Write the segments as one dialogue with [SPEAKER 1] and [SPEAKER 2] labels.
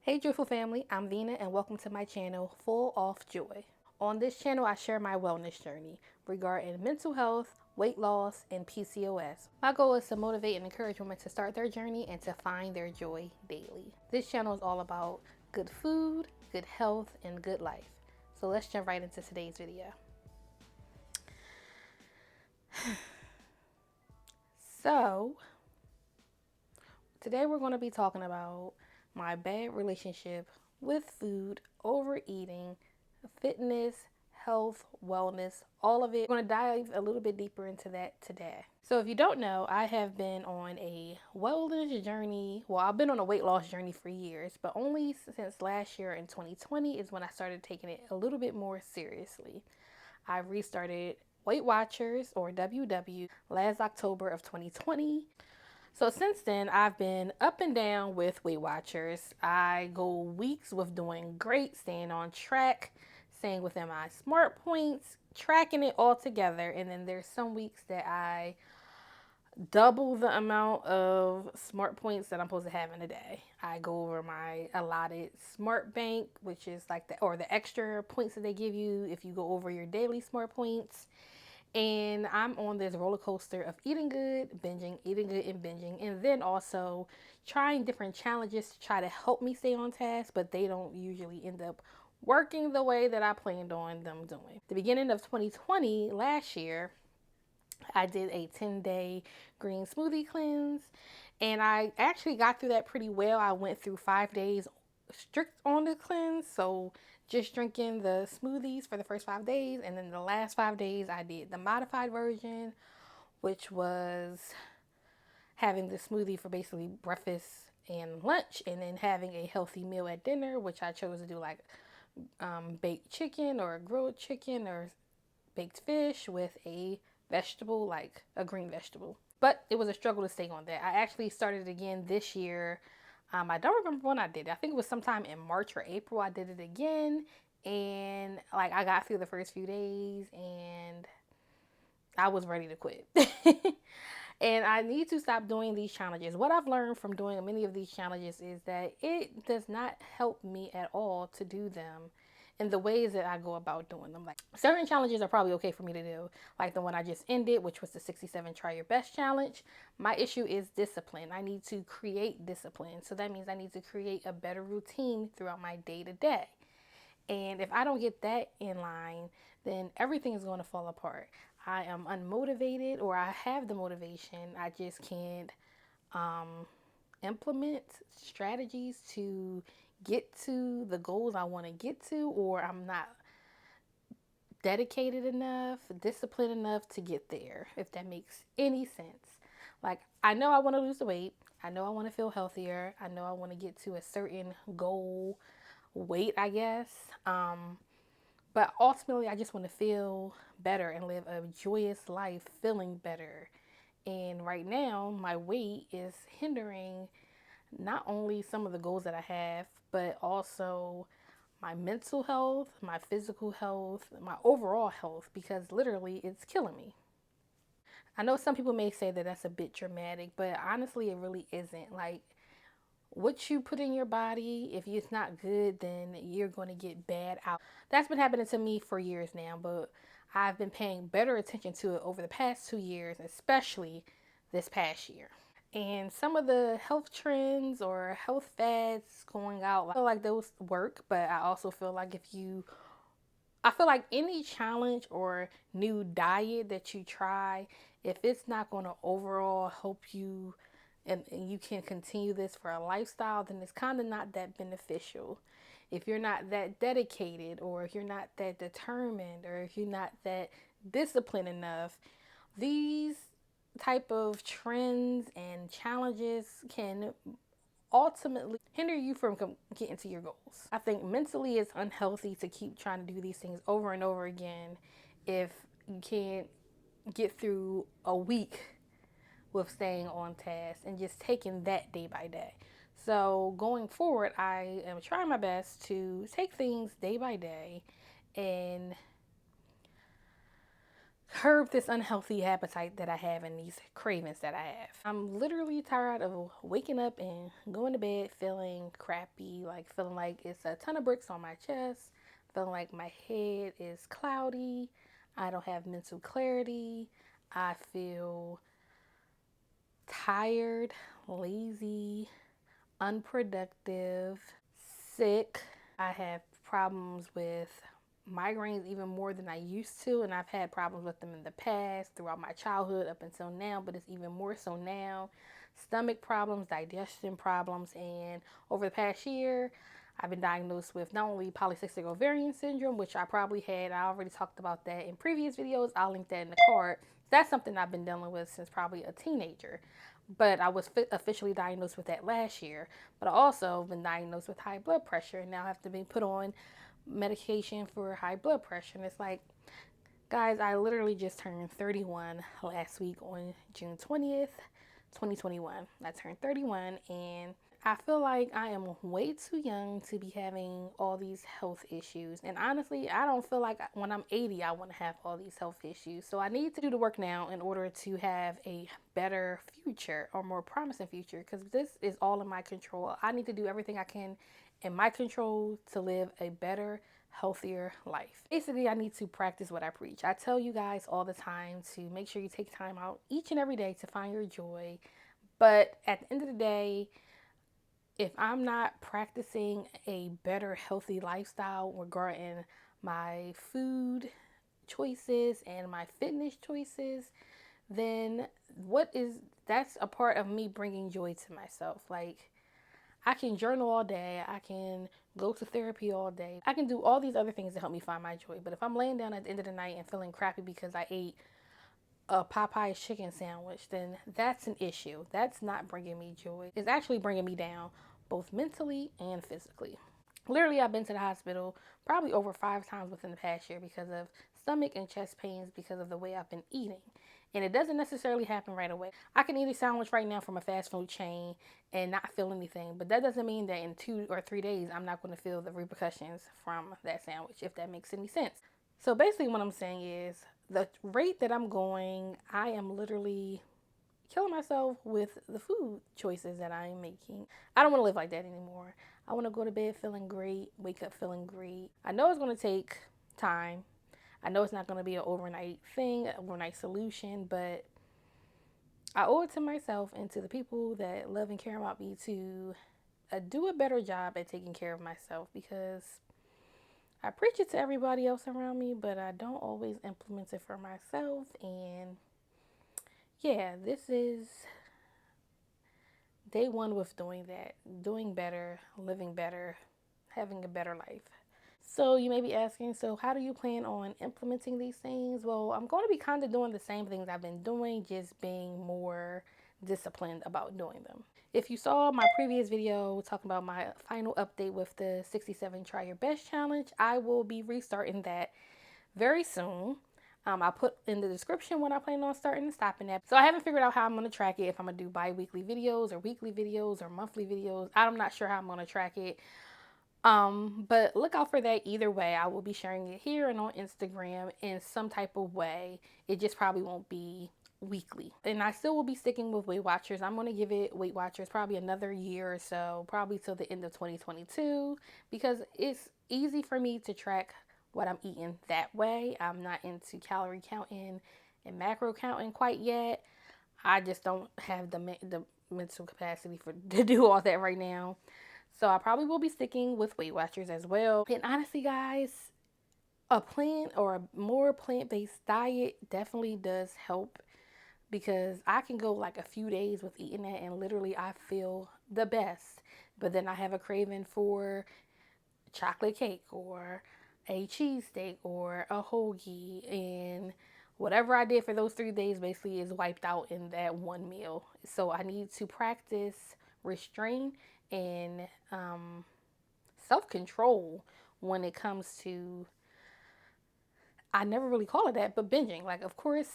[SPEAKER 1] Hey Joyful Family, I'm Vina and welcome to my channel, Full Off Joy. On this channel, I share my wellness journey regarding mental health, weight loss, and PCOS. My goal is to motivate and encourage women to start their journey and to find their joy daily. This channel is all about good food, good health, and good life. So let's jump right into today's video. So, today we're going to be talking about my bad relationship with food, overeating, fitness, health, wellness, all of it. We're going to dive a little bit deeper into that today. So if you don't know, I have been on a wellness journey. Well, I've been on a weight loss journey for years, but only since last year in 2020 is when I started taking it a little bit more seriously. I restarted Weight Watchers or WW last October of 2020. So since then, I've been up and down with Weight Watchers. I go weeks with doing great, staying on track, staying within my smart points, tracking it all together. And then there's some weeks that I double the amount of smart points that I'm supposed to have in a day. I go over my allotted smart bank, which is like the extra points that they give you if you go over your daily smart points. And I'm on this roller coaster of eating good, eating good, and binging. And then also trying different challenges to try to help me stay on task, but they don't usually end up working the way that I planned on them doing. The beginning of 2020, last year, I did a 10-day green smoothie cleanse. And I actually got through that pretty well. I went through 5 days strict on the cleanse. So just drinking the smoothies for the first 5 days. And then the last 5 days, I did the modified version, which was having the smoothie for basically breakfast and lunch. And then having a healthy meal at dinner, which I chose to do like baked chicken or grilled chicken or baked fish with a vegetable, like a green vegetable. But it was a struggle to stay on that. I actually started again this year. I don't remember when I did it. I think it was sometime in March or April. I did it again. And like I got through the first few days and I was ready to quit. And I need to stop doing these challenges. What I've learned from doing many of these challenges is that it does not help me at all to do them in the ways that I go about doing them. Like certain challenges are probably okay for me to do, like the one I just ended, which was the 67 Try Your Best challenge. My issue is discipline. I need to create discipline. So that means I need to create a better routine throughout my day to day. And if I don't get that in line, then everything is going to fall apart. I am unmotivated, or I have the motivation. I just can't implement strategies to get to the goals I want to get to, or I'm not dedicated enough, disciplined enough to get there, if that makes any sense. Like, I know I want to lose the weight. I know I want to feel healthier. I know I want to get to a certain goal weight, I guess. But ultimately, I just want to feel better and live a joyous life feeling better. And right now, my weight is hindering not only some of the goals that I have, but also my mental health, my physical health, my overall health, because literally it's killing me. I know some people may say that that's a bit dramatic, but honestly, it really isn't. Like, what you put in your body, if it's not good, then you're going to get bad out. That's been happening to me for years now, but I've been paying better attention to it over the past 2 years, especially this past year. And some of the health trends or health fads going out, I feel like those work, but I also feel like I feel like any challenge or new diet that you try, if it's not going to overall help you and you can continue this for a lifestyle, then it's kind of not that beneficial. If you're not that dedicated, or if you're not that determined, or if you're not that disciplined enough, these type of trends and challenges can ultimately hinder you from getting to your goals. I think mentally it's unhealthy to keep trying to do these things over and over again if you can't get through a week with staying on task and just taking that day by day. So going forward, I am trying my best to take things day by day and curb this unhealthy appetite that I have and these cravings that I have. I'm literally tired of waking up and going to bed feeling crappy, like feeling like it's a ton of bricks on my chest, feeling like my head is cloudy, I don't have mental clarity, I feel tired, lazy, unproductive, sick. I have problems with migraines even more than I used to, and I've had problems with them in the past throughout my childhood up until now, but it's even more so now. Stomach problems, digestion problems, and over the past year, I've been diagnosed with not only polycystic ovarian syndrome, which I probably had, I already talked about that in previous videos. I'll link that in the card. That's something I've been dealing with since probably a teenager. But I was officially diagnosed with that last year. But I also been diagnosed with high blood pressure, and now I have to be put on medication for high blood pressure. And it's like, guys, I literally just turned 31 last week on June 20th, 2021. I turned 31, and I feel like I am way too young to be having all these health issues. And honestly, I don't feel like when I'm 80, I want to have all these health issues. So I need to do the work now in order to have a better future or more promising future, because this is all in my control. I need to do everything I can in my control to live a better, healthier life. Basically, I need to practice what I preach. I tell you guys all the time to make sure you take time out each and every day to find your joy. But at the end of the day, if I'm not practicing a better, healthy lifestyle regarding my food choices and my fitness choices, then that's a part of me bringing joy to myself. Like, I can journal all day, I can go to therapy all day, I can do all these other things to help me find my joy. But if I'm laying down at the end of the night and feeling crappy because I ate a Popeye's chicken sandwich, then that's an issue. That's not bringing me joy. It's actually bringing me down, both mentally and physically. Literally, I've been to the hospital probably over 5 times within the past year because of stomach and chest pains because of the way I've been eating. And it doesn't necessarily happen right away. I can eat a sandwich right now from a fast food chain and not feel anything, but that doesn't mean that in 2 or 3 days I'm not going to feel the repercussions from that sandwich, if that makes any sense. So basically, what I'm saying is the rate that I'm going, I am literally killing myself with the food choices that I'm making. I don't want to live like that anymore. I want to go to bed feeling great, wake up feeling great. I know it's going to take time. I know it's not going to be an overnight thing, an overnight solution, but I owe it to myself and to the people that love and care about me to do a better job at taking care of myself, because I preach it to everybody else around me, but I don't always implement it for myself. And yeah, this is day one with doing that, doing better, living better, having a better life. So you may be asking, so how do you plan on implementing these things? Well, I'm going to be kind of doing the same things I've been doing, just being more disciplined about doing them. If you saw my previous video talking about my final update with the 67 Try Your Best challenge, I will be restarting that very soon. I'll put in the description when I plan on starting and stopping that. So I haven't figured out how I'm going to track it, if I'm going to do bi-weekly videos or weekly videos or monthly videos. I'm not sure how I'm going to track it. But look out for that either way. I will be sharing it here and on Instagram in some type of way. It just probably won't be weekly. And I still will be sticking with Weight Watchers. I'm going to give it Weight Watchers probably another year or so, probably till the end of 2022, because it's easy for me to track what I'm eating that way. I'm not into calorie counting and macro counting quite yet. I just don't have the mental capacity to do all that right now. So I probably will be sticking with Weight Watchers as well. And honestly, guys, a plant or a more plant-based diet definitely does help, because I can go like a few days with eating that and literally I feel the best. But then I have a craving for chocolate cake or a cheesesteak or a hoagie, and whatever I did for those 3 days basically is wiped out in that one meal. So I need to practice restraint and self-control when it comes to, I never really call it that, but binging. Like, of course,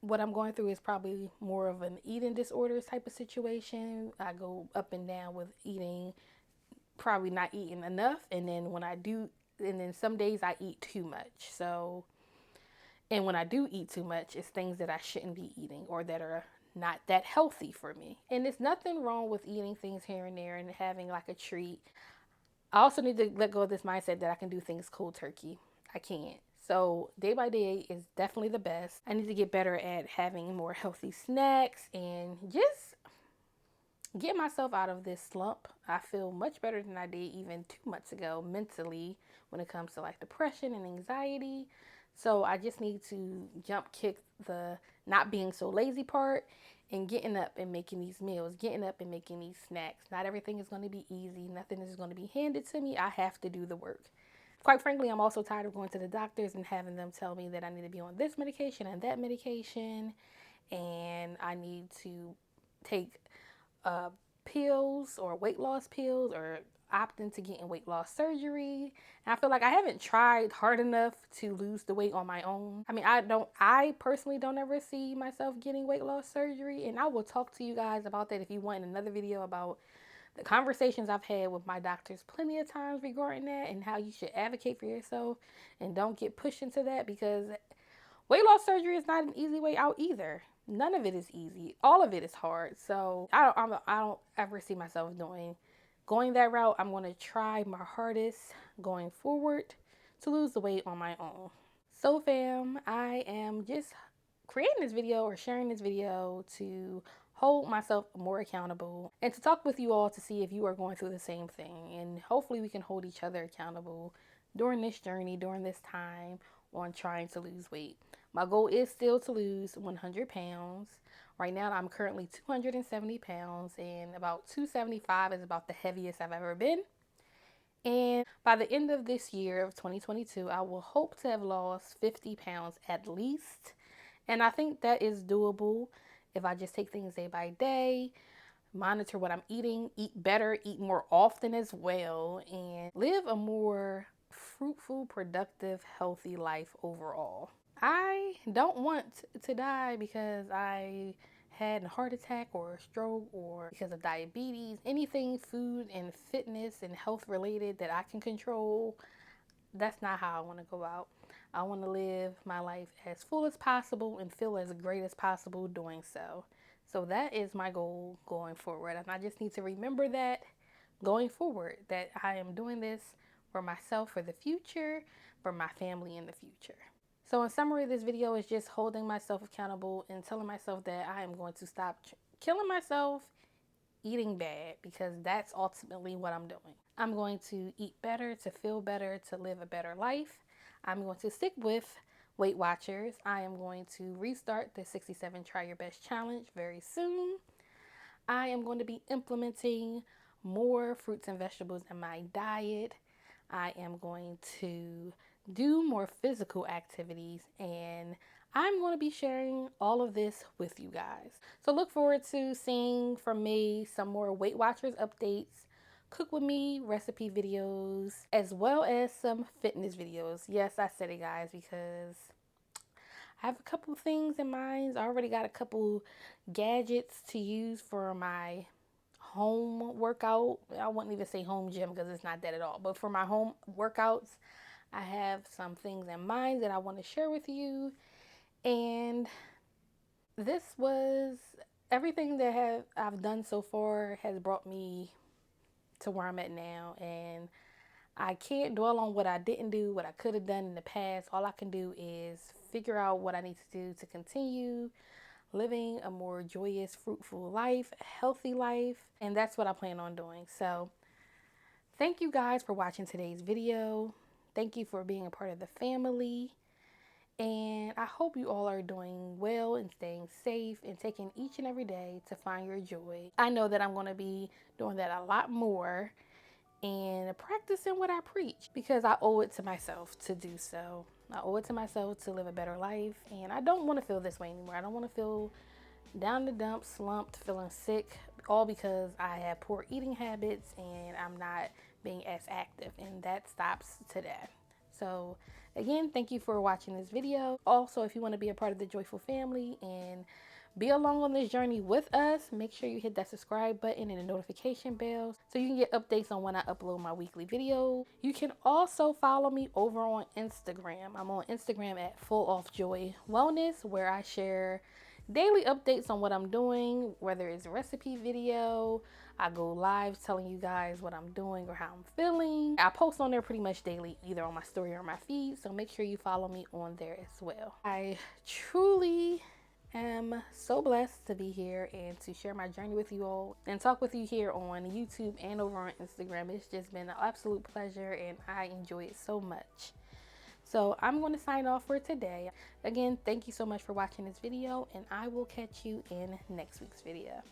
[SPEAKER 1] what I'm going through is probably more of an eating disorders type of situation. I go up and down with eating, probably not eating enough, and then when I do, and then some days I eat too much. So And when I do eat too much, it's things that I shouldn't be eating or that are not that healthy for me. And there's nothing wrong with eating things here and there and having like a treat. I also need to let go of this mindset that I can do things cold turkey. I can't. So day by day is definitely the best. I need to get better at having more healthy snacks and just get myself out of this slump. I feel much better than I did even 2 months ago mentally when it comes to like depression and anxiety. So I just need to jump kick the not being so lazy part and getting up and making these meals, getting up and making these snacks. Not everything is going to be easy. Nothing is going to be handed to me. I have to do the work. Quite frankly, I'm also tired of going to the doctors and having them tell me that I need to be on this medication and that medication, and I need to take uh, pills or weight loss pills or opt into getting weight loss surgery. And I feel like I haven't tried hard enough to lose the weight on my own. I mean, I personally don't ever see myself getting weight loss surgery. And I will talk to you guys about that if you want another video about the conversations I've had with my doctors plenty of times regarding that and how you should advocate for yourself and don't get pushed into that, because weight loss surgery is not an easy way out either. None of it is easy. All of it is hard. So I don't ever see myself going that route. I'm going to try my hardest going forward to lose the weight on my own. So fam, I am just creating this video or sharing this video to hold myself more accountable and to talk with you all to see if you are going through the same thing. And hopefully we can hold each other accountable during this journey, during this time on trying to lose weight. My goal is still to lose 100 pounds. Right now, I'm currently 270 pounds, and about 275 is about the heaviest I've ever been. And by the end of this year of 2022, I will hope to have lost 50 pounds at least. And I think that is doable if I just take things day by day, monitor what I'm eating, eat better, eat more often as well, and live a more fruitful, productive, healthy life overall. I don't want to die because I had a heart attack or a stroke or because of diabetes. Anything food and fitness and health related that I can control, that's not how I want to go out. I want to live my life as full as possible and feel as great as possible doing so. So that is my goal going forward. And I just need to remember that going forward, that I am doing this for myself for the future, for my family in the future. So in summary, this video is just holding myself accountable and telling myself that I am going to stop killing myself eating bad, because that's ultimately what I'm doing. I'm going to eat better, to feel better, to live a better life. I'm going to stick with Weight Watchers. I am going to restart the 67 Try Your Best Challenge very soon. I am going to be implementing more fruits and vegetables in my diet. I am going to do more physical activities, and I'm going to be sharing all of this with you guys. So look forward to seeing from me some more Weight Watchers updates, cook with me recipe videos, as well as some fitness videos. Yes, I said it, guys, because I have a couple things in mind. I already got a couple gadgets to use for my home workout. I wouldn't even say home gym because it's not that at all. But for my home workouts, I have some things in mind that I want to share with you. And this was everything that I've done so far has brought me to where I'm at now. And I can't dwell on what I didn't do, what I could have done in the past. All I can do is figure out what I need to do to continue living a more joyous, fruitful life, a healthy life. And that's what I plan on doing. So thank you guys for watching today's video. Thank you for being a part of the family. And I hope you all are doing well and staying safe and taking each and every day to find your joy. I know that I'm going to be doing that a lot more and practicing what I preach, because I owe it to myself to do so. I owe it to myself to live a better life, and I don't want to feel this way anymore. I don't want to feel down the dump, slumped, feeling sick, all because I have poor eating habits and I'm not being as active, and that stops today. So again, thank you for watching this video. Also, if you want to be a part of the Joyful family and be along on this journey with us. Make sure you hit that subscribe button and the notification bell so you can get updates on when I upload my weekly videos. You can also follow me over on Instagram. I'm on Instagram at Full Off Joy Wellness, where I share daily updates on what I'm doing, whether it's a recipe video. I go live telling you guys what I'm doing or how I'm feeling. I post on there pretty much daily, either on my story or my feed, so make sure you follow me on there as well. I truly am so blessed to be here and to share my journey with you all and talk with you here on YouTube and over on Instagram. It's just been an absolute pleasure and I enjoy it so much. So I'm going to sign off for today. Again, thank you so much for watching this video, and I will catch you in next week's video.